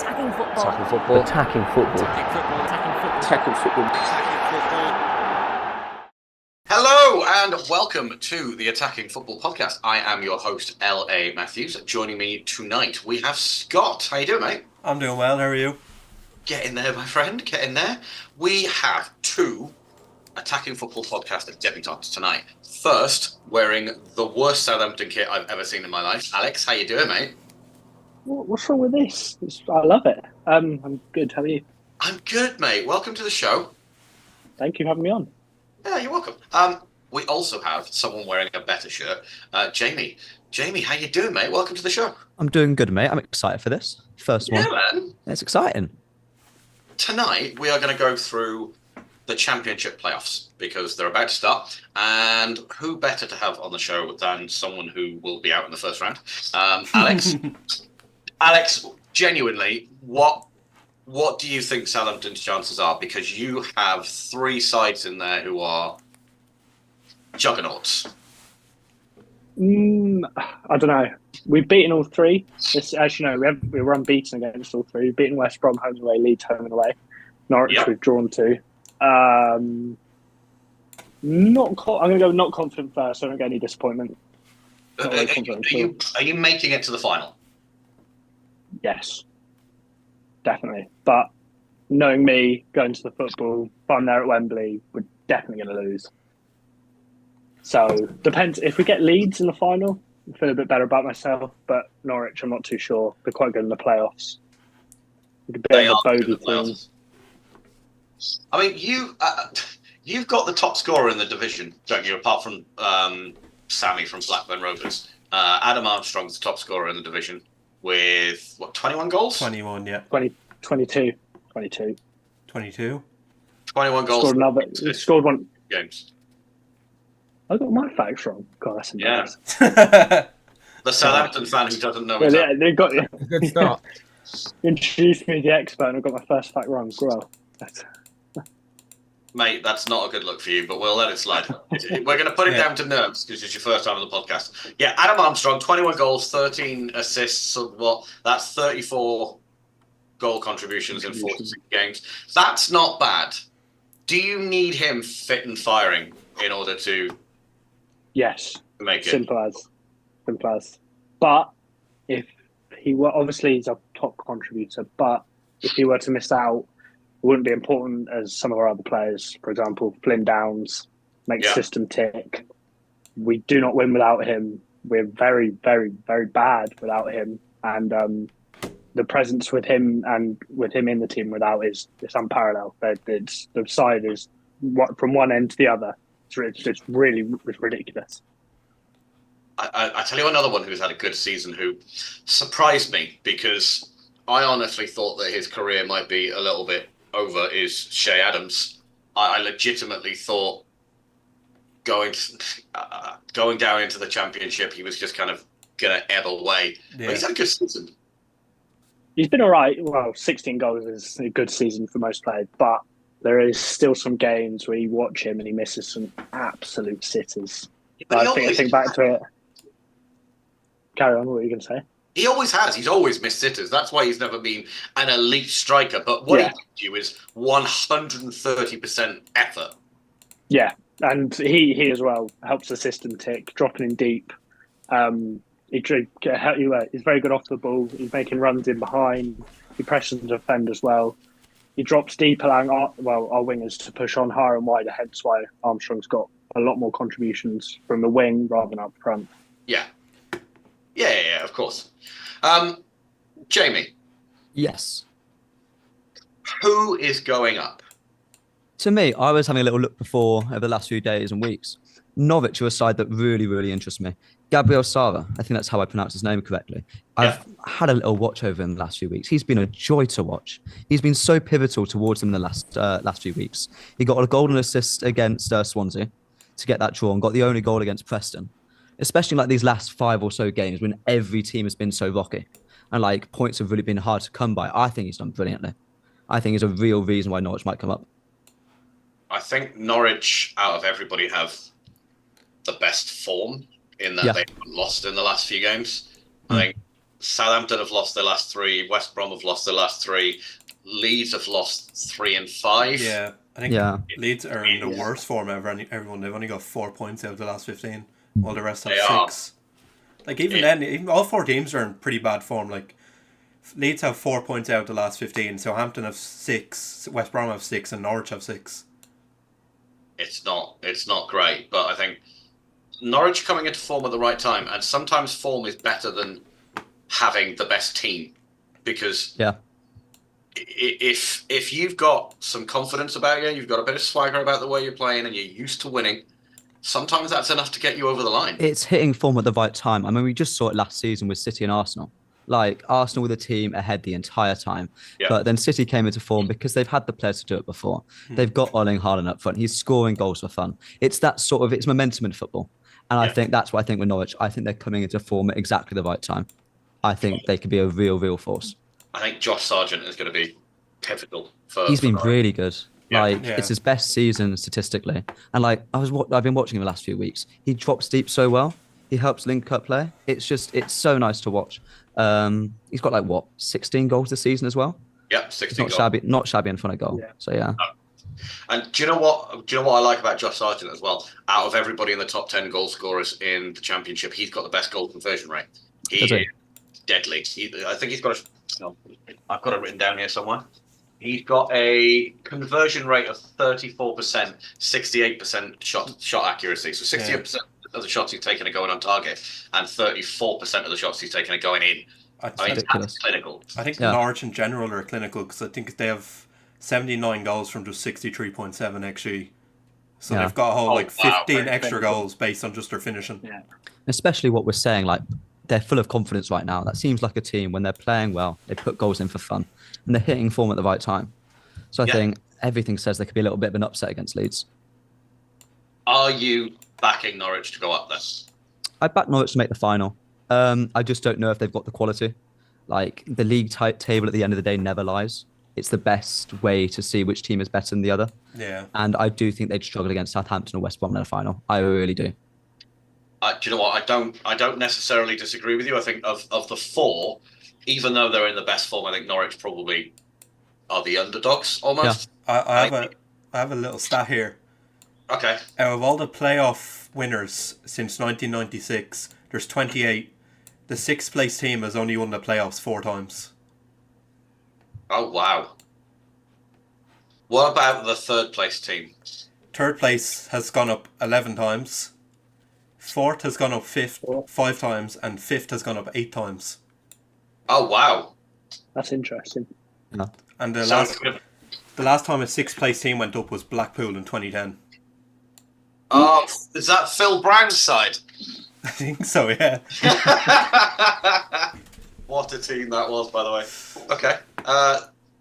Attacking football. Attacking football. Attacking football. Attacking football. Attacking football. Attacking football. Hello and welcome to the Attacking Football Podcast. I am your host, L.A. Matthews. Joining me tonight, we have Scott. How you doing, mate? I'm doing well. How are you? Get in there, my friend. Get in there. We have two Attacking Football Podcast debutants tonight. First, wearing the worst Southampton kit I've ever seen in my life. Alex, how you doing, mate? What's wrong with this? I love it. I'm good. How are you? I'm good, mate. Welcome to the show. Thank you for having me on. Yeah, you're welcome. We also have someone wearing a better shirt, Jamie. Jamie, how you doing, mate? Welcome to the show. I'm doing good, mate. I'm excited for this. First one. Yeah, man. It's exciting. Tonight, we are going to go through the Championship playoffs because they're about to start. And who better to have on the show than someone who will be out in the first round? Alex. Alex, genuinely, what do you think Southampton's chances are? Because you have three sides in there who are juggernauts. I don't know. We've beaten all three. As you know, we're unbeaten against all three. We've beaten West Brom home and away, Leeds home and away. Norwich we've drawn to. I'm going to go not confident first, so I don't get any disappointment. Are you making it to the final? Yes, definitely. But knowing me, going to the football, if I'm there at Wembley, we're definitely going to lose. So, depends. If we get Leeds in the final, I feel a bit better about myself. But Norwich, I'm not too sure. They're quite good in the playoffs. They are good in the playoffs. I mean, you've got the top scorer in the division, don't you? Apart from Sammy from Blackburn Rovers. Adam Armstrong's the top scorer in the division with, 21 goals? 21, yeah. 22. 22. 21 goals. Scored one. Games. I got my facts wrong. God, that's embarrassing. Yeah. The Southampton fan who doesn't know Well, yeah, they got Good start. introduced me to the expert and I got my first fact wrong as well. Mate, that's not a good look for you, but we'll let it slide. We're going to put it down to nerves because it's your first time on the podcast. Yeah, Adam Armstrong, 21 goals, 13 assists. So that's 34 goal contributions in 46 games. That's not bad. Do you need him fit and firing in order to Yes. make it? Simple as. But if he were, obviously he's a top contributor, but if he were to miss out, it wouldn't be important as some of our other players. For example, Flynn Downs makes the system tick. We do not win without him. We're very, very, very bad without him. And the presence with him and with him in the team without is unparalleled. The side is from one end to the other. It's ridiculous. I tell you another one who's had a good season who surprised me because I honestly thought that his career might be a little bit over is Shea Adams. I legitimately thought going down into the Championship, he was just kind of going to ebb away. Yeah. But he's had a good season. He's been all right. Well, 16 goals is a good season for most players, but there is still some games where you watch him and he misses some absolute sitters. Yeah, I think back to it. Carry on, what were you going to say? He always has. He's always missed sitters. That's why he's never been an elite striker. But what he gives you is 130% effort. Yeah, and he as well helps the system tick, dropping in deep. He's very good off the ball. He's making runs in behind. He presses the defender as well. He drops deep, allowing our wingers to push on higher and wider, hence why Armstrong's got a lot more contributions from the wing rather than up front. Yeah, of course. Jamie. Yes. Who is going up? To me, I was having a little look before over the last few days and weeks. Norwich are a side that really, really interests me. Gabriel Sara, I think that's how I pronounce his name correctly. I've had a little watch over him the last few weeks. He's been a joy to watch. He's been so pivotal towards them in the last few weeks. He got a golden assist against Swansea to get that draw and got the only goal against Preston. Especially like these last 5 or so games when every team has been so rocky and like points have really been hard to come by. I think he's done brilliantly. I think he's a real reason why Norwich might come up. I think Norwich, out of everybody, have the best form in that they've lost in the last few games. I think Southampton have lost their last 3. West Brom have lost their last 3. Leeds have lost 3 and 5. Yeah, I think Leeds are in the worst form ever. Everyone, they've only got 4 points out of the last 15, while the rest have 6. Like even all 4 teams are in pretty bad form. Like Leeds have 4 points out of the last 15. Southampton have 6. West Brom have 6, and Norwich have 6. It's not great, but I think Norwich coming into form at the right time, and sometimes form is better than having the best team, because if you've got some confidence about you, you've got a bit of swagger about the way you're playing, and you're used to winning, sometimes that's enough to get you over the line. It's hitting form at the right time. I mean, we just saw it last season with City and Arsenal. Like, Arsenal were the team ahead the entire time. Yeah. But then City came into form because they've had the players to do it before. They've got Erling Haaland up front. He's scoring goals for fun. It's that sort of, it's momentum in football. And I think that's what I think with Norwich. I think they're coming into form at exactly the right time. I think they could be a real force. I think Josh Sargent is going to be pivotal. He's been really good. It's his best season statistically. And like, I've been watching him the last few weeks. He drops deep so well. He helps link up play. It's so nice to watch. He's got 16 goals this season as well. Yeah, 16 goals. Not shabby in front of goal. Yeah. So yeah. And do you know what I like about Josh Sargent as well? Out of everybody in the top 10 goal scorers in the Championship, he's got the best goal conversion rate. He is deadly. I think he's got I've got it written down here somewhere. He's got a conversion rate of 34%, 68% shot accuracy. So 68% of the shots he's taken are going on target, and 34% of the shots he's taken are going in. That's clinical. I think Norwich in general are clinical, because I think they have 79 goals from just 63.7 XG. So they've got a whole 15 extra goals based on just their finishing. Yeah. Especially what we're saying, they're full of confidence right now. That seems like a team, when they're playing well, they put goals in for fun, and they're hitting form at the right time. So I think everything says there could be a little bit of an upset against Leeds. Are you backing Norwich to go up there? I back Norwich to make the final. I just don't know if they've got the quality. Like, the league table at the end of the day never lies. It's the best way to see which team is better than the other. Yeah. And I do think they'd struggle against Southampton or West Brom in the final. I really do. Do you know what? I don't necessarily disagree with you. I think of the 4, even though they're in the best form, I think Norwich probably are the underdogs almost. Yeah. I have a little stat here. Okay. Out of all the playoff winners since 1996, there's 28. The 6th place team has only won the playoffs 4 times. Oh, wow. What about the 3rd place team? 3rd place has gone up 11 times. 4th has gone up 5 times, and 5th has gone up 8 times. Oh, wow. That's interesting. Yeah. And the last time a 6th place team went up was Blackpool in 2010. Oh, is that Phil Brown's side? I think so, yeah. What a team that was, by the way. Okay.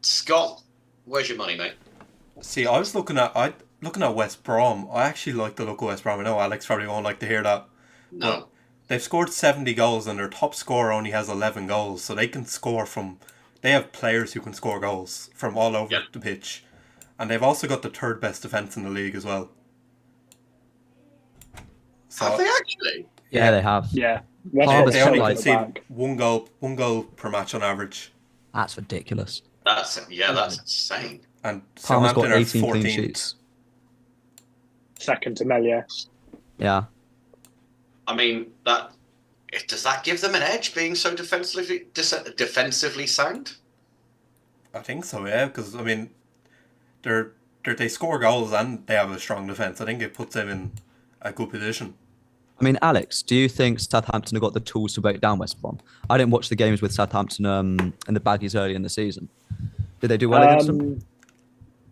Scott, where's your money, mate? See, I was looking at West Brom. I actually like the look of West Brom. I know Alex probably won't like to hear that. No. But they've scored 70 goals, and their top scorer only has 11 goals. So they can score they have players who can score goals from all over the pitch. And they've also got the 3rd best defence in the league as well. So, have they actually? Yeah, they have. Yeah. They only concede one goal per match on average. That's ridiculous. That's insane. And Palmer's got Southampton 18 are clean 14th. sheets. Second to Melia. Yeah. I mean, does that give them an edge, being so defensively sound? I think so, yeah. Because I mean, they score goals and they have a strong defence. I think it puts them in a good position. I mean, Alex, do you think Southampton have got the tools to break down West Brom? I didn't watch the games with Southampton and the Baggies early in the season. Did they do well against them?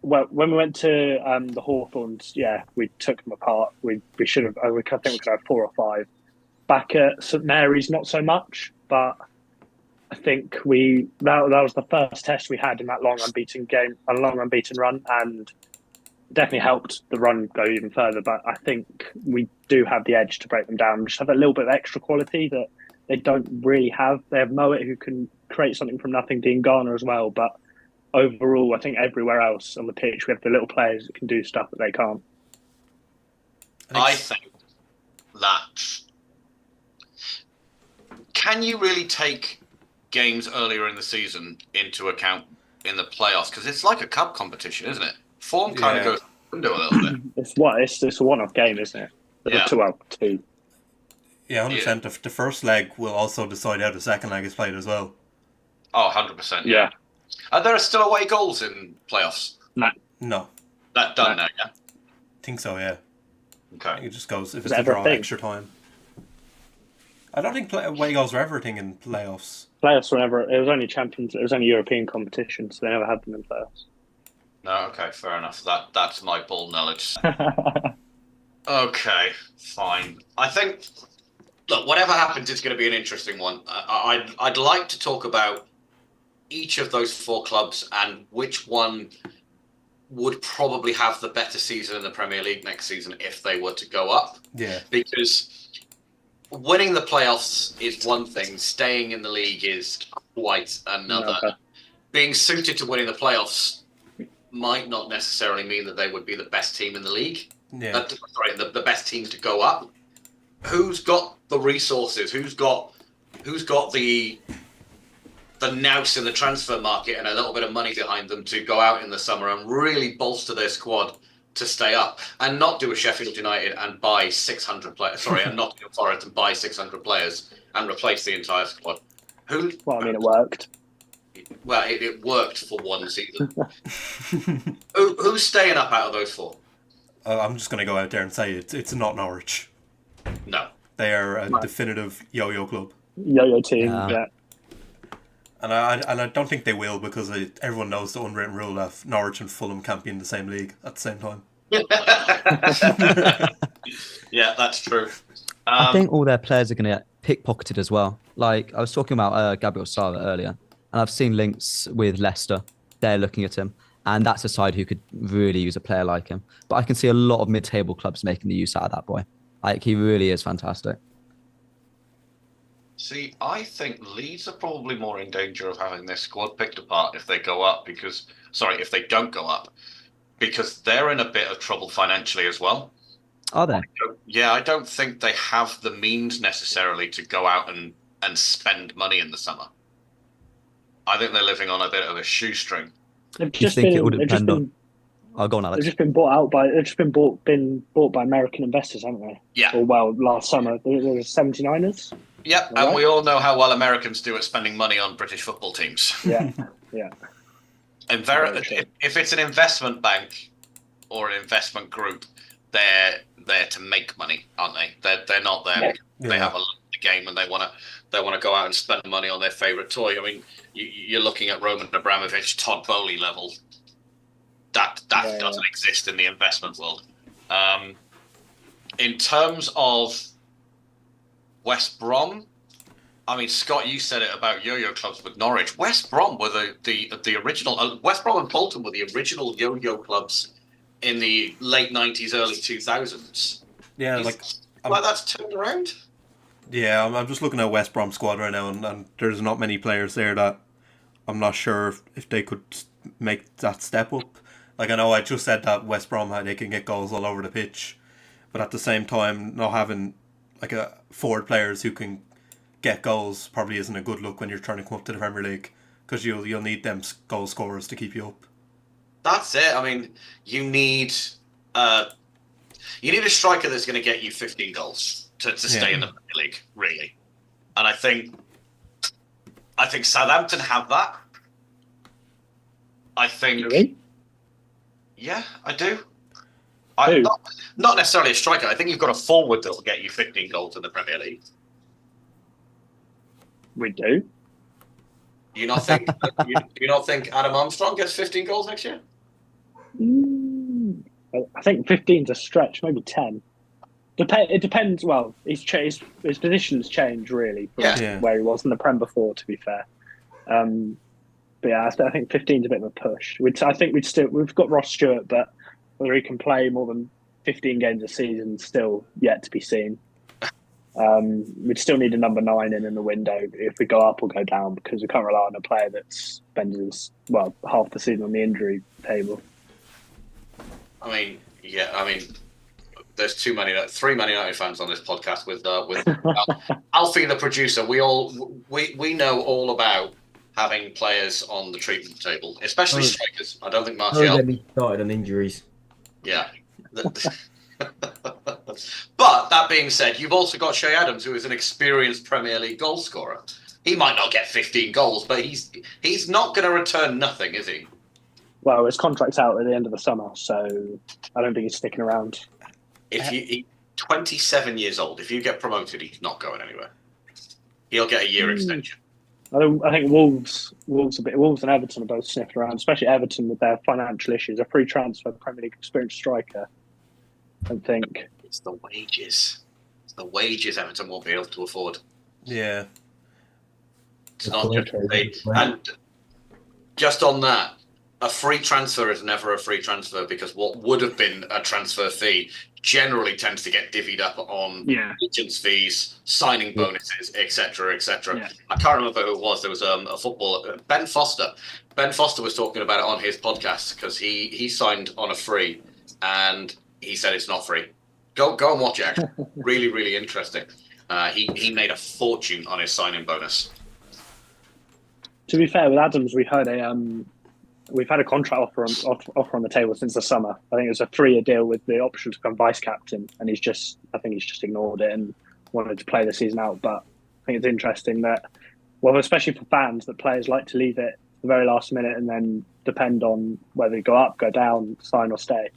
Well, when we went to the Hawthorns, we took them apart. We should have. I think we could have 4 or 5. Back at St Mary's, not so much, but I think that was the first test we had in that long unbeaten run, and definitely helped the run go even further. But I think we do have the edge to break them down. We just have a little bit of extra quality that they don't really have. They have Moet, who can create something from nothing, Dean Garner as well. But overall, I think everywhere else on the pitch, we have the little players that can do stuff that they can't. I think that... Can you really take games earlier in the season into account in the playoffs? Because it's like a cup competition, isn't it? Form kind of goes out the window a little bit. It's a one-off game, isn't it? Yeah. Two. Yeah, 100%. The first leg will also decide how the second leg is played as well. Oh, 100%. Yeah. Are there still away goals in playoffs? No. That done now, yeah? I think so, yeah. Okay. It just goes, if it's a draw, everything? extra time. I don't think away goals are everything in playoffs. Playoffs whenever it was only champions. It was only European competitions. So they never had them in playoffs. No, okay, fair enough. That's my bull knowledge. Okay, fine. I think, look, whatever happens, it's going to be an interesting one. I'd like to talk about each of those 4 clubs and which one would probably have the better season in the Premier League next season if they were to go up. Yeah. Because winning the playoffs is one thing, staying in the league is quite another. Okay. Being suited to winning the playoffs might not necessarily mean that they would be the best team in the league. Yeah. The best team to go up. Who's got the resources? Who's got the nous in the transfer market and a little bit of money behind them to go out in the summer and really bolster their squad to stay up and not do a Sheffield United and buy 600 players? Sorry, and not do a Forest and buy 600 players and replace the entire squad. Well, I mean, it worked. Well, it worked for one season. Who's staying up out of those 4? I'm just going to go out there and say it's not Norwich. No. They are a definitive yo-yo club. Yo-yo team, yeah. And I don't think they will, because everyone knows the unwritten rule that Norwich and Fulham can't be in the same league at the same time. Yeah, that's true. I think all their players are going to get pickpocketed as well. Like, I was talking about Gabriel Sara earlier, and I've seen links with Leicester. They're looking at him, and that's a side who could really use a player like him. But I can see a lot of mid-table clubs making the use out of that boy. Like, he really is fantastic. See, I think Leeds are probably more in danger of having their squad picked apart if they go up if they don't go up, because they're in a bit of trouble financially as well. Are they? Yeah, I don't think they have the means necessarily to go out and spend money in the summer. I think they're living on a bit of a shoestring. They've Do you just think been, it would they've depend just on... been, Oh, go on, Alex. they've just been bought out by. They've just been bought by American investors, haven't they? Yeah. Or well, last summer there was 79ers. Yep, and we all know how well Americans do at spending money on British football teams. Yeah, yeah. And if it's an investment bank or an investment group, they're there to make money, aren't they? They're not there because they have a love of the game and they want to go out and spend money on their favourite toy. I mean, you're looking at Roman Abramovich, Todd Bowley level. That doesn't exist in the investment world. In terms of West Brom, I mean, Scott, you said it about yo-yo clubs with Norwich. West Brom were the original. West Brom and Bolton were the original yo-yo clubs in the late 90s, early 2000s. Yeah, that's turned around. Yeah, I'm just looking at West Brom squad right now, and there's not many players there that I'm not sure if they could make that step up. Like, I know I just said that West Brom, they can get goals all over the pitch, but at the same time, not having like a forward players who can get goals probably isn't a good look when you're trying to come up to the Premier League, because you'll need them goal scorers to keep you up. That's it. I mean, you need a striker that's going to get you 15 goals to stay in the Premier League, really. And I think Southampton have that. I think. Really? Yeah, I do. Not necessarily a striker. I think you've got a forward that will get you 15 goals in the Premier League. We do. Do you not think? do you not think Adam Armstrong gets 15 goals next year? I think 15's a stretch, maybe 10. It depends. Well, his positions change really from where he was in the Prem before. To be fair, but yeah, I think 15's a bit of a push. I think we've got Ross Stewart, but whether he can play more than 15 games a season still yet to be seen. We'd still need a number 9 in the window if we go up or go down, because we can't rely on a player that spends half the season on the injury table. I mean, there's three Man United fans on this podcast with Alfie, the producer. We know all about having players on the treatment table, especially strikers. I don't think Martial. Get me started on injuries. Yeah. But that being said, you've also got Shea Adams, who is an experienced Premier League goal scorer. He might not get 15 goals, but he's not going to return nothing, is he? Well, his contract's out at the end of the summer, so I don't think he's sticking around. He's 27 years old. If you get promoted, he's not going anywhere. He'll get a year extension. I think Wolves and Everton are both sniffed around, especially Everton with their financial issues. A free transfer, Premier League experienced striker. I think it's the wages. It's the wages Everton won't be able to afford. Yeah. It's not just and just on that, a free transfer is never a free transfer because what would have been a transfer fee generally tends to get divvied up on agents' fees, signing bonuses, etc., etc. Yeah. I can't remember who it was. There was a footballer, Ben Foster. Ben Foster was talking about it on his podcast because he signed on a free, and he said it's not free. Go and watch it. Actually. Really, really interesting. He made a fortune on his signing bonus. To be fair, with Adams, we've had a contract offer on the table since the summer. I think it was a 3-year deal with the option to become vice captain, and I think he's just ignored it and wanted to play the season out. But I think it's interesting that, well, especially for fans, that players like to leave it at the very last minute and then depend on whether they go up, go down, sign or stay.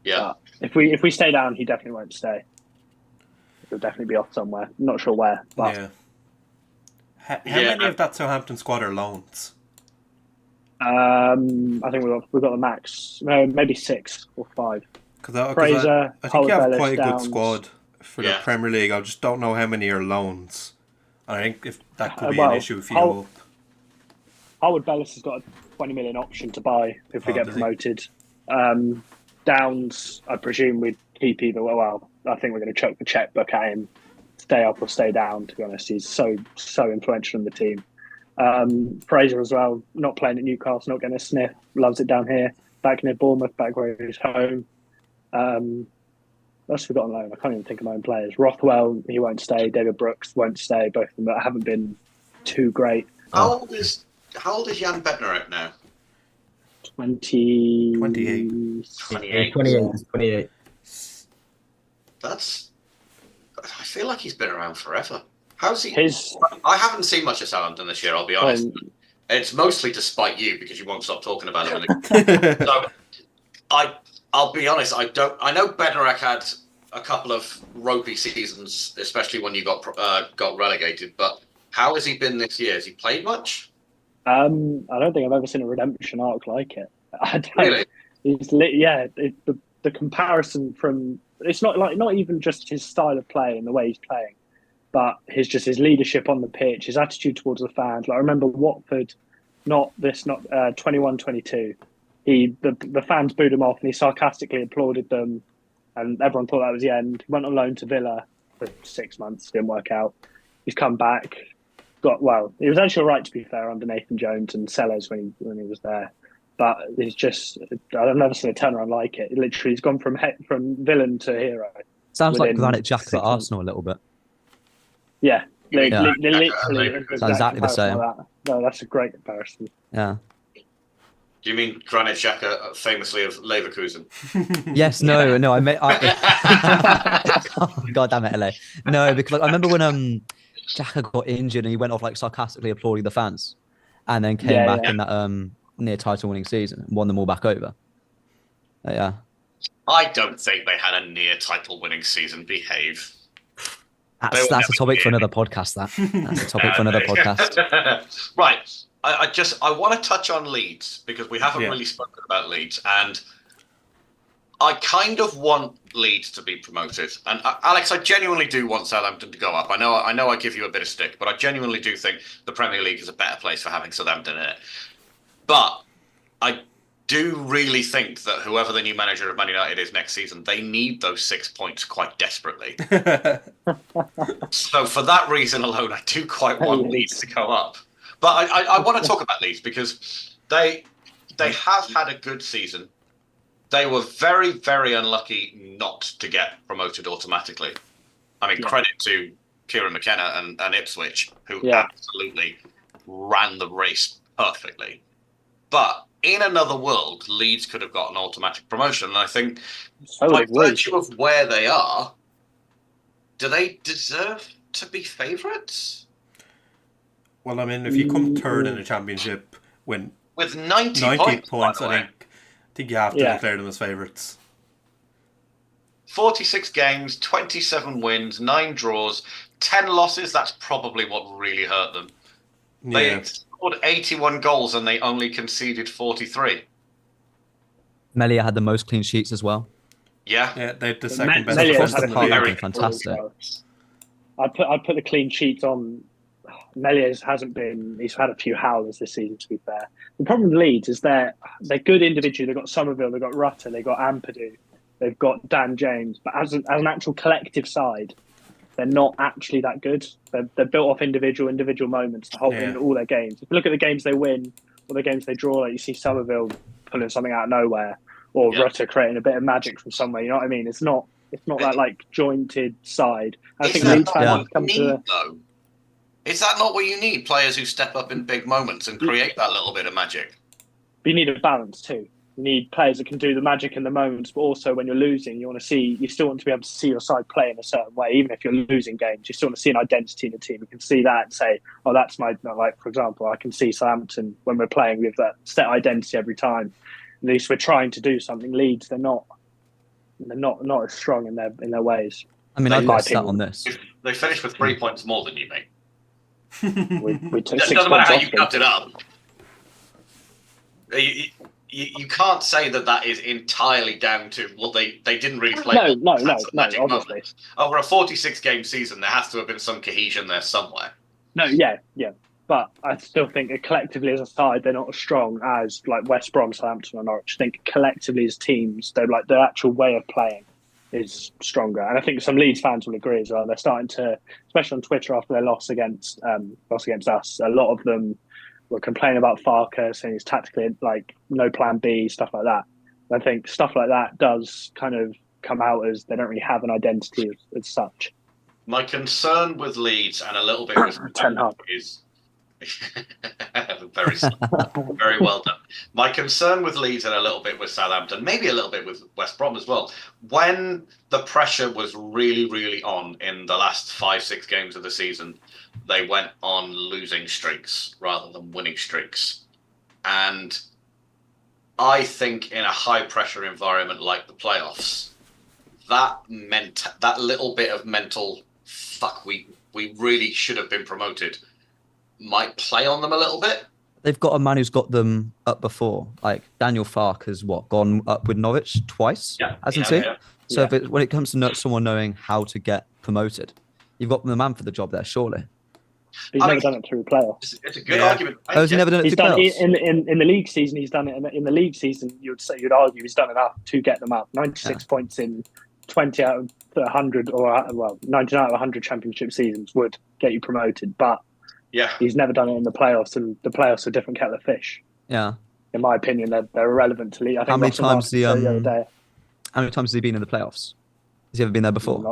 Yeah. But if we stay down, he definitely won't stay. He'll definitely be off somewhere. I'm not sure where. But Yeah. How many of that Southampton squad are loans? I think we've got the max, maybe 6 or 5. Fraser, I think you have quite a good Downs. squad for the Premier League. I just don't know how many are loans. And I think if that could be an issue if you go up. Howard Bellis has got a 20 million option to buy if we get promoted. Downs, I presume we'd keep either. Well, I think we're going to chuck the checkbook at him, stay up or stay down. To be honest, he's so influential in the team. Fraser as well, not playing at Newcastle, not getting a sniff, loves it down here, back near Bournemouth, back where he's home. That's forgotten loan. I can't even think of my own players. Rothwell, he won't stay. David Brooks won't stay. Both of them haven't been too great. How old is Jan Bednarek now? 28. 28. I feel like he's been around forever. How's he? His I haven't seen much of Southampton this year, I'll be honest. It's mostly to spite you because you won't stop talking about him. So I'll be honest, I know Bednarek had a couple of ropey seasons, especially when you got relegated, but how has he been this year? Has he played much? I don't think I've ever seen a redemption arc like it. I don't. Really? The comparison from it's not even just his style of play and the way he's playing, but his leadership on the pitch, his attitude towards the fans. Like I remember Watford, 21-22. The fans booed him off and he sarcastically applauded them, and everyone thought that was the end. He went on loan to Villa for 6 months, didn't work out. He's come back. He was actually all right, to be fair, under Nathan Jones and Sellers when he was there. But it's just, I've never seen a turnaround like it. Literally, he's gone from villain to hero. Sounds like Granit Xhaka at Arsenal a little bit. Yeah, they Yeah. literally Sounds exactly the same. like that. No, that's a great comparison. Yeah. Do you mean Granit Xhaka, famously of Leverkusen? Yes, no. Oh, God damn it, LA. No, because I remember when Xhaka got injured and he went off sarcastically applauding the fans, and then came back in that near title-winning season and won them all back over. Yeah. I don't think they had a near title-winning season. Behave. That's a topic for another podcast. That's a topic for another podcast. Right. I want to touch on Leeds because we haven't really spoken about Leeds, and I kind of want Leeds to be promoted. And Alex, I genuinely do want Southampton to go up. I know I give you a bit of stick, but I genuinely do think the Premier League is a better place for having Southampton in it. But I do really think that whoever the new manager of Man United is next season, they need those 6 points quite desperately. So for that reason alone, I do quite want Leeds to go up. But I want to talk about Leeds because they have had a good season. They were very, very unlucky not to get promoted automatically. I mean, credit to Kieran McKenna and Ipswich, who absolutely ran the race perfectly. But in another world, Leeds could have got an automatic promotion. And I think by virtue of where they are, do they deserve to be favourites? Well, I mean, if you come third in the Championship with 90 points, I think you have to declare them as favourites. 46 games, 27 wins, 9 draws, 10 losses. That's probably what really hurt them. They scored 81 goals and they only conceded 43. Melia had the most clean sheets as well. Yeah, they had the second best. Melia's Across the park, they've been fantastic. I'd put the clean sheets on. Melia's hasn't been. He's had a few howlers this season. To be fair, the problem with Leeds is they're good individually. They've got Somerville, they've got Rutter, they've got Ampadu, they've got Dan James. But as an actual collective side, they're not actually that good. They're built off individual moments to hold in all their games. If you look at the games they win or the games they draw, like you see Somerville pulling something out of nowhere, or Rutter creating a bit of magic from somewhere. You know what I mean? It's not that like jointed side. I think Leeds fans come to. Is that not what you need? Players who step up in big moments and create that little bit of magic. But you need a balance too. You need players that can do the magic in the moments, but also when you're losing, you still want to be able to see your side play in a certain way. Even if you're losing games, you still want to see an identity in the team. You can see that and say, "Oh, that's my." Like for example, I can see Southampton when we're playing with that set identity every time. At least we're trying to do something. Leeds, they're not as strong in their ways. I mean, I'd like that on this. They finished with 3 points more than you, mate. we took 6 doesn't matter points how off you them. cut it up. You can't say that is entirely down to they didn't really play. No, obviously. Moment. Over a 46-game season, there has to have been some cohesion there somewhere. No, yeah. But I still think that collectively as a side, they're not as strong as like West Brom, Southampton, or Norwich. I think collectively as teams, they're like their actual way of playing is stronger. And I think some Leeds fans will agree as well. They're starting to, especially on Twitter after their loss against us, a lot of them were complaining about Farker, saying he's tactically like no plan B, stuff like that. And I think stuff like that does kind of come out as they don't really have an identity as such. My concern with Leeds and a little bit with Ten Hag is very well done. My concern with Leeds and a little bit with Southampton, maybe a little bit with West Brom as well, when the pressure was really, really on in the last 5-6 games of the season, they went on losing streaks rather than winning streaks. And I think in a high-pressure environment like the playoffs, that little bit of mental, fuck, we really should have been promoted, might play on them a little bit. They've got a man who's got them up before. Like Daniel Farke has gone up with Norwich twice, hasn't he? Yeah. So when it comes to someone knowing how to get promoted, you've got the man for the job there, surely. He's never done it through playoffs. It's a good argument. Oh, has he never done it through playoffs? In the league season, he's done it. In the league season, you'd argue he's done enough to get them up. 96 points in 20 out of 100, or 99 out of 100 championship seasons would get you promoted. But he's never done it in the playoffs, and the playoffs are a different kettle of fish. Yeah. In my opinion, they're irrelevant to league. I think how many times the other day. How many times has he been in the playoffs? Has he ever been there before? I'm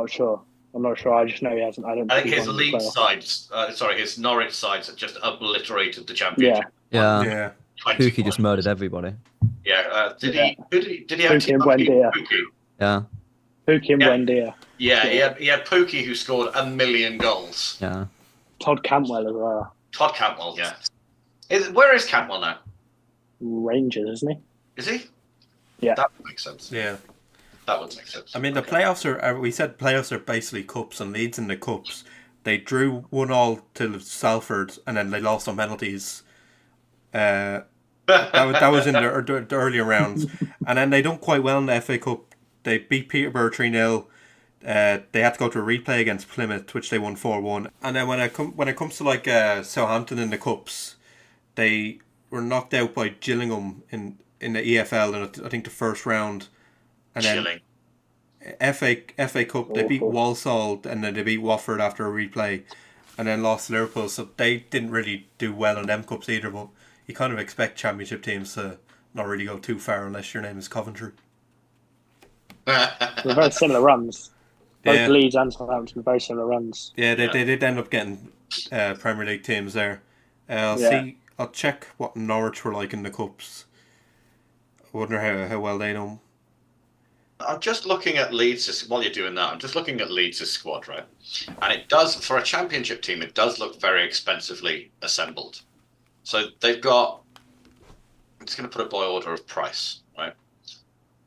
not sure. I just know he hasn't. I think his Leeds sides, his Norwich sides have just obliterated the championship. Yeah. Pookie just murdered everybody. Yeah. Did he have Pookie and Buendia? Yeah. Pookie and Buendia. Yeah, he had Pookie who scored 1 million goals. Yeah. Todd Cantwell as well. Todd Cantwell, yeah. Where is Cantwell now? Rangers, isn't he? Is he? Yeah. That would make sense. Yeah. That would make sense. I mean, the playoffs are. We said playoffs are basically cups, and Leeds in the cups. They drew 1-1 to Salford, and then they lost on penalties. That was in the earlier rounds, and then they done quite well in the FA Cup. They beat Peterborough 3-0. They had to go to a replay against Plymouth, which they won 4-1. And then when it comes to like Southampton in the cups, they were knocked out by Gillingham in the EFL in I think the first round. And then FA Cup, they beat Walsall, and then they beat Watford after a replay, and then lost to Liverpool. So they didn't really do well in them cups either. But you kind of expect championship teams to not really go too far unless your name is Coventry. They're very similar runs. Both Yeah. Leeds and Southampton, very similar runs. Yeah, they did end up getting Premier League teams there. Yeah. I'll check what Norwich were like in the cups. I wonder how well they know. I'm just looking at Leeds while you're doing that. I'm just looking at Leeds' squad, right? And it does, for a championship team, it does look very expensively assembled. So they've got, I'm just going to put it by order of price, right?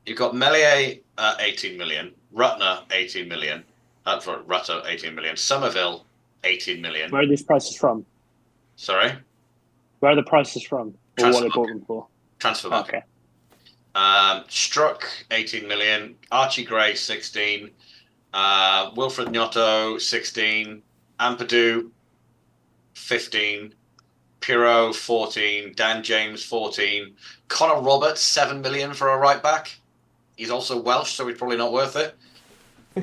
You've got Melier 18 million, Rutner 18 million, Rutter 18 million, Somerville 18 million. Where are these prices from? Sorry? Where are the prices from? Or what they bought them for? Transfer market. Okay. Struck 18 million, Archie Gray 16, Wilfred Gnotto 16, Ampadu 15, Pirot 14, Dan James 14, Connor Roberts 7 million for a right back. He's also Welsh, so he's probably not worth it.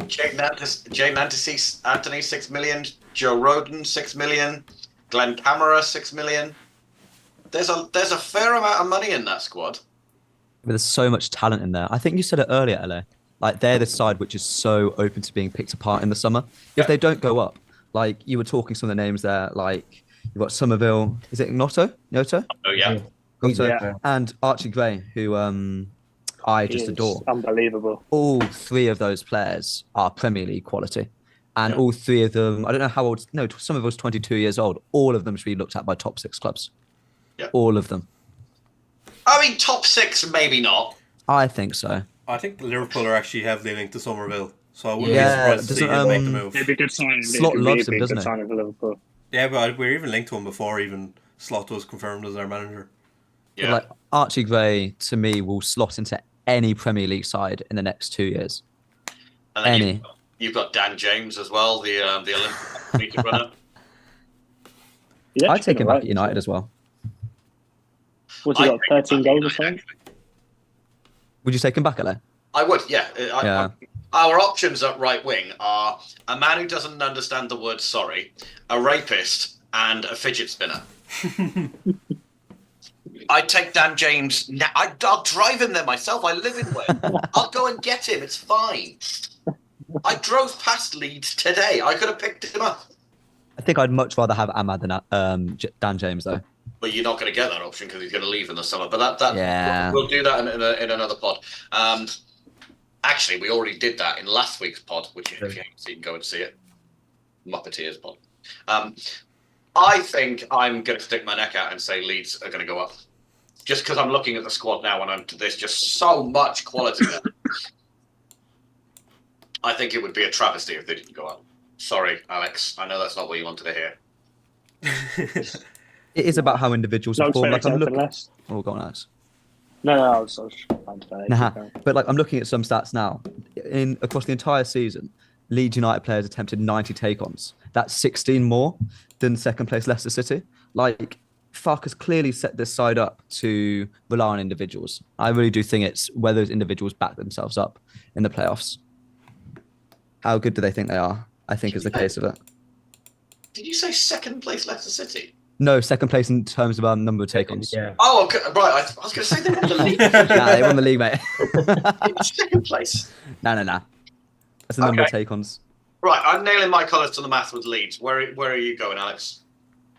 Jay Nantes Anthony 6 million, Joe Roden 6 million, Glenn Camera 6 million. There's a fair amount of money in that squad. But there's so much talent in there. I think you said it earlier, LA. Like, they're the side which is so open to being picked apart in the summer. If they don't go up, like, you were talking some of the names there, like, you've got Somerville. Is it Gnotto? Oh, yeah. Gnotto. Yeah. And Archie Gray, who I just He is adore. Unbelievable. All three of those players are Premier League quality. And all three of them, I don't know how old, no, Somerville's 22 years old. All of them should be looked at by top 6 clubs. Yeah. All of them. I mean, top 6, maybe not. I think so. I think Liverpool are actually heavily linked to Somerville, so I wouldn't Yeah, be surprised to see doesn't, him make the move. It'd be a good sign. Slot It'd be loves a him, good doesn't he? sign for Liverpool. Yeah, but we were even linked to him before even Slot was confirmed as our manager. But, Yeah. like, Archie Gray, to me, will slot into any Premier League side in the next 2 years. And then Any. You've got Dan James as well, the Olympic meter runner. He's I'd actually take him been back at United as well. What's he got? 13 goals or something? Would you take him back, LA? I would, yeah. Yeah. Our options at right wing are a man who doesn't understand the word sorry, a rapist, and a fidget spinner. I'd take Dan James. I'll drive him there myself. I live in Wales. I'll go and get him. It's fine. I drove past Leeds today. I could have picked him up. I think I'd much rather have Ahmad than Dan James, though. But you're not going to get that option because he's going to leave in the summer. But that Yeah. we'll do that in another pod. Actually, we already did that in last week's pod, which if you haven't seen, go and see it. Muppeteers pod. I think I'm going to stick my neck out and say Leeds are going to go up. Just because I'm looking at the squad now and there's just so much quality there. I think it would be a travesty if they didn't go up. Sorry, Alex. I know that's not what you wanted to hear. It is about how individuals Don't perform. Like, expect I'm anything looking. less. Oh, go on, Alex. No, I was trying to say. Nah, but like I'm looking at some stats now. Across the entire season, Leeds United players attempted 90 take-ons. That's 16 more than second place Leicester City. Like, Farke has clearly set this side up to rely on individuals. I really do think it's whether those individuals back themselves up in the playoffs. How good do they think they are? I think is the case of it. Did you say second place Leicester City? No, second place in terms of number of take-ons. Yeah. Oh, okay, right. I was going to say they won the league. Nah, they won the league, mate. Second place. Nah. That's the number of Okay. take-ons. Right, I'm nailing my colours to the math with Leeds. Where are you going, Alex?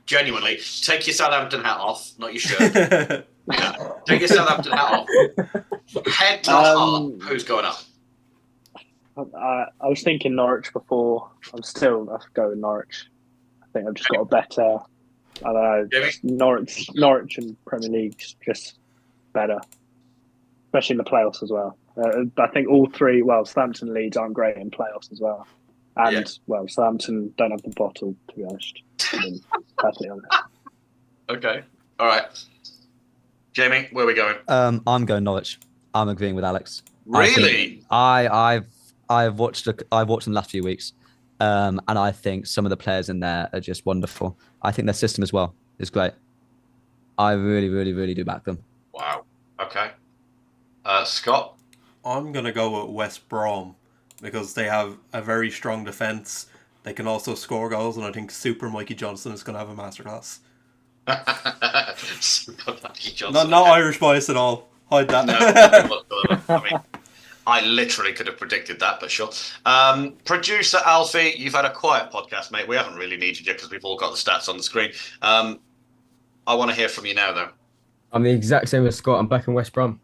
Genuinely, take your Southampton hat off, not your shirt. Yeah, take your Southampton hat off. Head, not heart. Who's going up? I was thinking Norwich before. I'm still going Norwich. I think I've just got a better. I don't know. Jimmy? Norwich and Premier League's just better, especially in the playoffs as well. I think all three. Well, Southampton and Leeds aren't great in playoffs as well, and well, Southampton don't have the bottle, to be honest. Being perfectly honest. Okay, all right. Jamie, where are we going? I'm going Norwich. I'm agreeing with Alex. Really? I've watched them the last few weeks, and I think some of the players in there are just wonderful. I think their system as well is great. I really, really, really do back them. Wow. Okay. Scott? I'm going to go with West Brom because they have a very strong defence. They can also score goals, and I think Super Mikey Johnson is going to have a masterclass. Super Lucky Johnson. Not Irish bias at all. Hide that. No, I mean, I literally could have predicted that, but sure. Producer Alfie, you've had a quiet podcast, mate. We haven't really needed you because we've all got the stats on the screen. I want to hear from you now, though. I'm the exact same as Scott. I'm back in West Brom.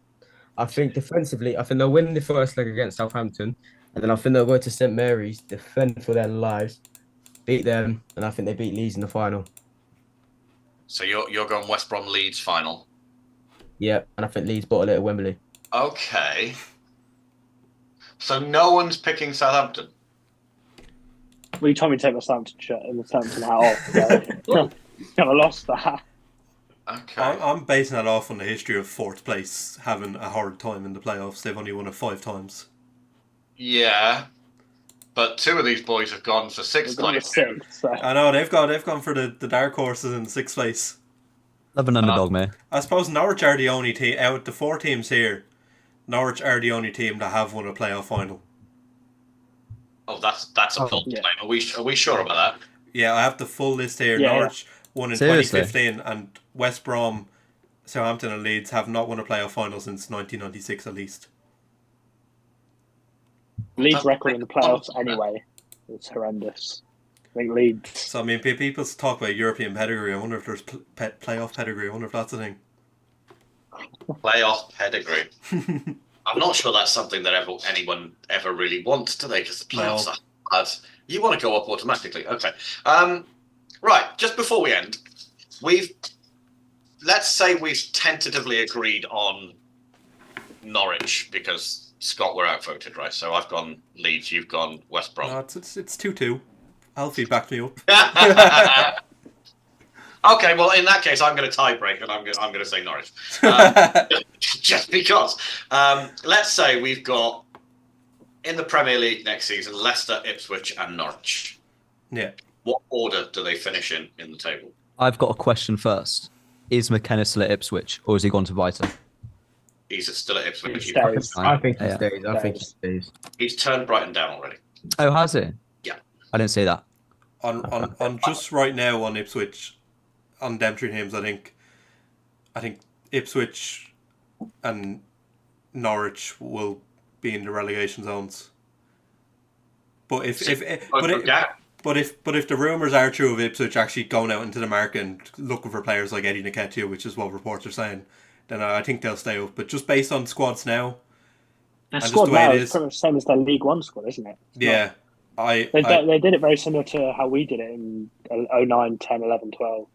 I think defensively, I think they'll win the first leg against Southampton, and then I think they'll go to St Mary's, defend for their lives, beat them, and I think they beat Leeds in the final. So you're going West Brom Leeds final. Yeah, and I think Leeds bottle it at Wembley. Okay. So no one's picking Southampton. Well, you told me to take my Southampton shirt and the Southampton hat off. So I lost that. Okay. I'm basing that off on the history of fourth place having a hard time in the playoffs. They've only won it 5 times. Yeah. But 2 of these boys have gone for 6th place. So. I know, they've gone for the dark horses in 6th place. Love an underdog, mate. I suppose Norwich are the only team, out of the 4 teams here, Norwich are the only team that have won a playoff final. Oh, that's a full yeah. claim. Are we sure about that? Yeah, I have the full list here. Yeah, Norwich won in Seriously? 2015, and West Brom, Southampton and Leeds have not won a playoff final since 1996 at least. Leeds' record in the playoffs anyway is horrendous. I think Leeds. So, I mean, people talk about European pedigree. I wonder if there's playoff pedigree. I wonder if that's a thing. Playoff pedigree. I'm not sure that's something that anyone ever really wants, do they? Because the playoffs are hard. You want to go up automatically. Okay. Right, just before we end, let's say we've tentatively agreed on Norwich because Scott were outvoted, right? So I've gone Leeds, you've gone West Brom. No, it's 2-2. Alfie backed me up. Okay, well, in that case, I'm going to tie break and I'm going to say Norwich. Just because. Let's say we've got, in the Premier League next season, Leicester, Ipswich and Norwich. Yeah. What order do they finish in the table? I've got a question first. Is McKenna still at Ipswich, or has he gone to Brighton? He's still at Ipswich. He stays. I think he Yeah. stays. I think he stays. He's turned Brighton down already. Oh, has he? Yeah. I didn't see that. On just right now on Ipswich, on them 3 names, I think Ipswich and Norwich will be in the relegation zones. But if the rumours are true of Ipswich actually going out into the market and looking for players like Eddie Nketiah, which is what reports are saying, then I think they'll stay up. But just based on squads now, Their and squad just the way now it is is, pretty much the same as their League One squad, isn't it? It's yeah, They did it very similar to how we did it in 09, 10, 11, 12.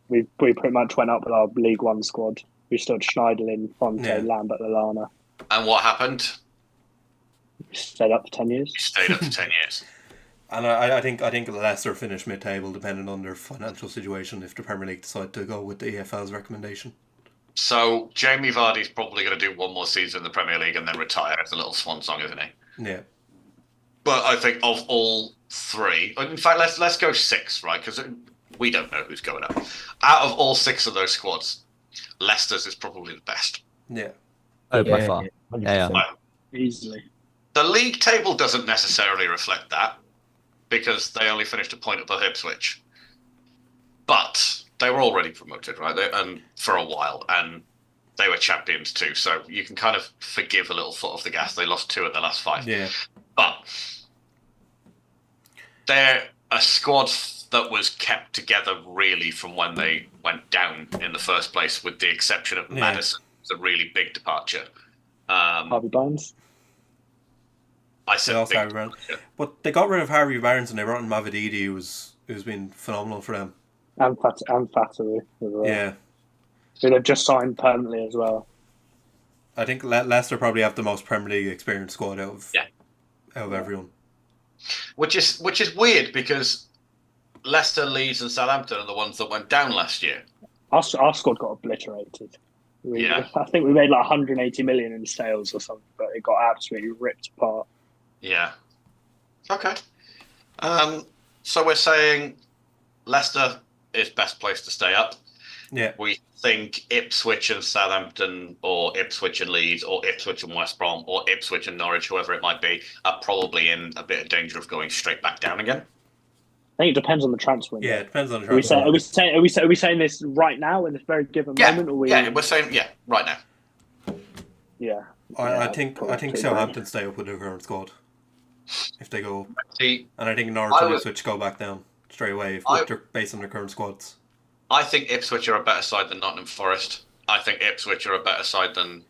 We pretty much went up with our League One squad. We stood Schneiderlin, Fonte, Yeah. Lambert, Lallana. And what happened? We stayed up for 10 years. He stayed up for 10 years. And I think Leicester finish mid-table depending on their financial situation if the Premier League decide to go with the EFL's recommendation. So Jamie Vardy's probably going to do one more season in the Premier League and then retire. It's a little swan song, isn't he? Yeah. But I think of all 3, in fact, let's go 6, right? Because we don't know who's going up. Out of all 6 of those squads, Leicester's is probably the best. Yeah. Oh, by far. Yeah. 100%. Easily. The league table doesn't necessarily reflect that because they only finished a point above Ipswich. But they were already promoted, right? And for a while, and they were champions too. So you can kind of forgive a little foot off the gas. They lost 2 of their last 5. Yeah. But they're a squad that was kept together really from when they went down in the first place, with the exception of Madison. It's a really big departure. Harvey Barnes. I They said also big Harvey Barnes. departure. But they got rid of Harvey Barnes and they brought in Mavididi, who's been phenomenal for them. And Fattery as well. Yeah. Who they've just signed permanently as well. I think Leicester probably have the most Premier League experienced squad out of everyone. Which is weird because Leicester, Leeds, and Southampton are the ones that went down last year. Our squad got obliterated. I think we made like 180 million in sales or something, but it got absolutely ripped apart. Yeah. Okay. So we're saying Leicester is best place to stay up. Yeah. We think Ipswich and Southampton, or Ipswich and Leeds, or Ipswich and West Brom, or Ipswich and Norwich, whoever it might be, are probably in a bit of danger of going straight back down again. I think it depends on the transfer window. Yeah, it depends on the Are we transfer. are we saying this right now in this very given moment? Or We're saying right now. Yeah. I think probably Southampton stay up with their current squad if they go, See, and I think Norwich and Ipswich go back down straight away based on their current squads. I think Ipswich are a better side than Nottingham Forest. I think Ipswich are a better side than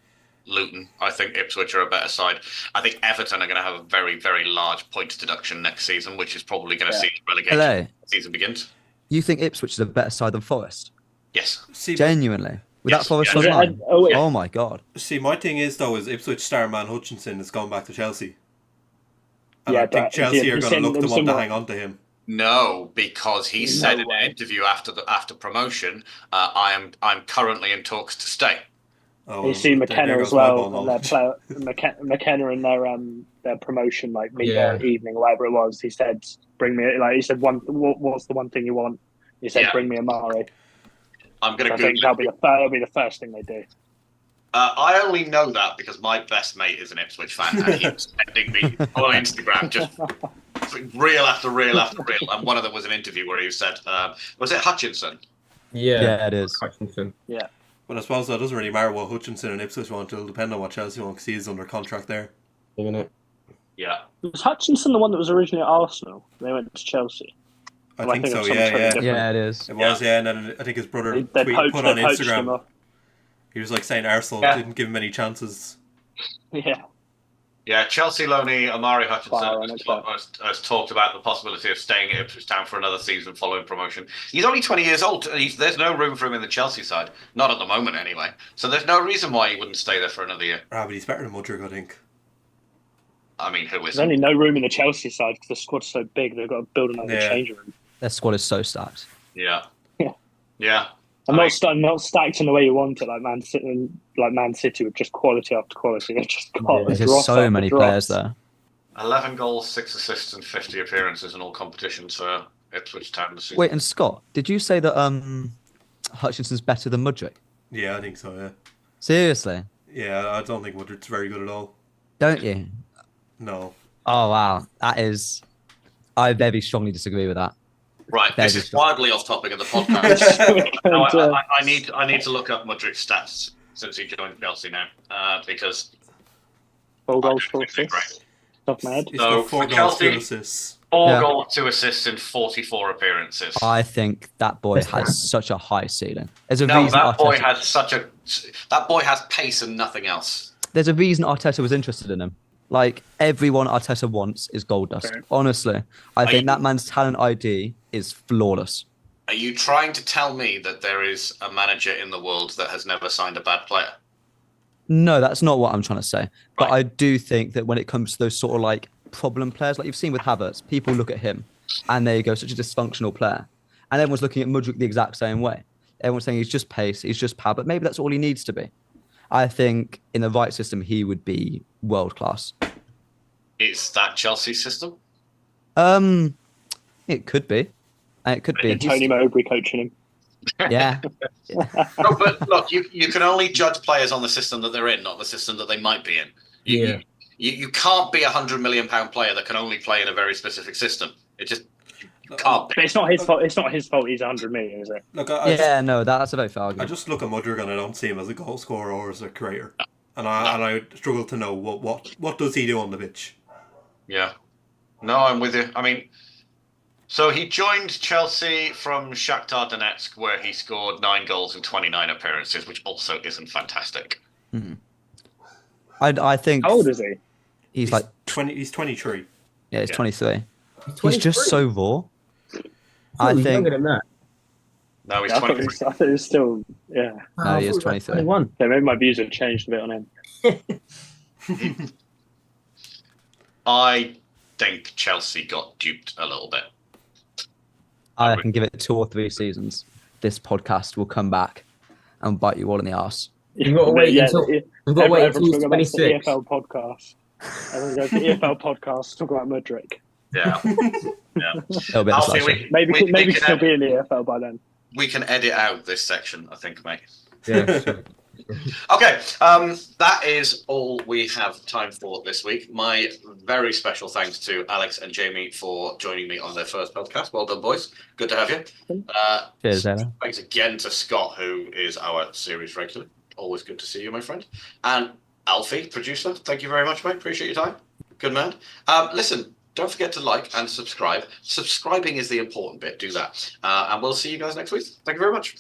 Luton. I think Ipswich are a better side. I think Everton are going to have a very, very large points deduction next season, which is probably going to see relegation when the season begins. You think Ipswich is a better side than Forest? Yes. See, Genuinely? With that Forest Yeah. line? Oh my God. See, my thing is Ipswich star man Hutchinson is going back to Chelsea. And Yeah, I think but Chelsea are he's going to look to want to somewhat- hang on to him. No, because he said in way. an interview after promotion, I'm currently in talks to stay. Oh, You see there McKenna goes as my well, ball and McKenna in their promotion, like Yeah. evening, whatever it was. He said, "Bring me." Like he said, what's the one thing you want?" He said, Yeah. "Bring me Omari." I'm going to I think Google it. that'll be the first thing they do. I only know that because my best mate is an Ipswich fan, and he was sending me on Instagram just reel after reel after reel. And one of them was an interview where he said, "Was it Hutchinson?" Yeah, it is. Hutchinson. But I suppose that doesn't really matter what Hutchinson and Ipswich want. It'll depend on what Chelsea want because he's under contract there. Isn't it? Yeah. Was Hutchinson the one that was originally at Arsenal? They went to Chelsea. I Well, I think think so, it was something yeah. totally different. Yeah, it is. It was, yeah, and then I think his brother They put on poached him Instagram. off. He was like saying Arsenal didn't give him any chances. Yeah. Yeah, Chelsea loanee Omari Fire on Hutchinson it, has talked about the possibility of staying at Ipswich Town for another season following promotion. He's only 20 years old. There's no room for him in the Chelsea side. Not at the moment, anyway. So there's no reason why he wouldn't stay there for another year. But he's better than Mudryk, I think. I mean, who There's isn't? only no room in the Chelsea side because the squad's so big. They've got to build another Yeah. changing room. Their squad is so stacked. Yeah. Yeah. Yeah. I'm not stacked in the way you want it, like Man City with just quality after quality. They've just got There's dross just so after many dross. players there. 11 goals, 6 assists, and 50 appearances in all competitions for Ipswich Town this season. Wait, and Scott, did you say that Hutchinson's better than Mudryk? Yeah, I think so, yeah. Seriously? Yeah, I don't think Mudryk's very good at all. Don't you? No. Oh wow, that is. I very strongly disagree with that. Right, this Very is wildly off topic of the podcast. No, And, I need to look up Mudryk's stats since he joined Chelsea now, because 4 goals, I 4 don't think they're assists. Top my head. He's So, got 4 for goals, Chelsea- 2 assists. 4 Yeah. goals, 2 assists in 44 appearances. I think that boy has such a high ceiling. There's a No, reason that boy Arteta, has pace and nothing else. there's a reason Arteta was interested in him. Like everyone Arteta wants is gold dust. Fair. Honestly, I think you- that man's talent ID is flawless. Are you trying to tell me that there is a manager in the world that has never signed a bad player? No, that's not what I'm trying to say. But Right. I do think that when it comes to those sort of like problem players, like you've seen with Havertz, people look at him and they go, such a dysfunctional player. And everyone's looking at Mudryk the exact same way. Everyone's saying he's just pace, he's just power, but maybe that's all he needs to be. I think in the right system, he would be world class. Is that Chelsea system? It could be. It could be. Tony Mowbray coaching him. Yeah. No, but look, you can only judge players on the system that they're in, not the system that they might be in. Yeah. You can't be £100 million player that can only play in a very specific system. It just can't But be. it's not his fault. It's not his fault. He's 100 million, is it? Look, I Yeah, no, that's a very fair I argument. just look at Mudryk and I don't see him as a goal scorer or as a creator. And I struggle to know what does he do on the pitch. Yeah. No, I'm with you. I mean, so he joined Chelsea from Shakhtar Donetsk, where he scored 9 goals in 29 appearances, which also isn't fantastic. I think How old is he? he's like, 20. He's 23. yeah, he's Yeah. 23. He's just so raw. I He's think, younger than that. No, he's I thought 23. he was still, yeah. No, he is 23. 21. Yeah, maybe my views have changed a bit on him. I think Chelsea got duped a little bit. I can give it 2 or 3 seasons. This podcast will come back and bite you all in the arse. We've got to wait until yeah, we've got to wait until everyone's he's talking about 26. the EFL podcast. Everyone's going to the EFL podcast talk about Mudryk. Yeah. Yeah. It'll be a Alfie, slasher. Maybe he'll be in the EFL by then. we can edit out this section, I think, mate. Yeah, sure. Okay, that is all we have time for this week. My very special thanks to Alex and Jamie for joining me on their first podcast. Well done, boys. Good to have you. Cheers, Ella. Thanks again to Scott, who is our series regular. Always good to see you, my friend. And Alfie, producer, thank you very much, mate. Appreciate your time. Good man. Listen, don't forget to like and subscribe. Subscribing is the important bit. Do that. And we'll see you guys next week. Thank you very much.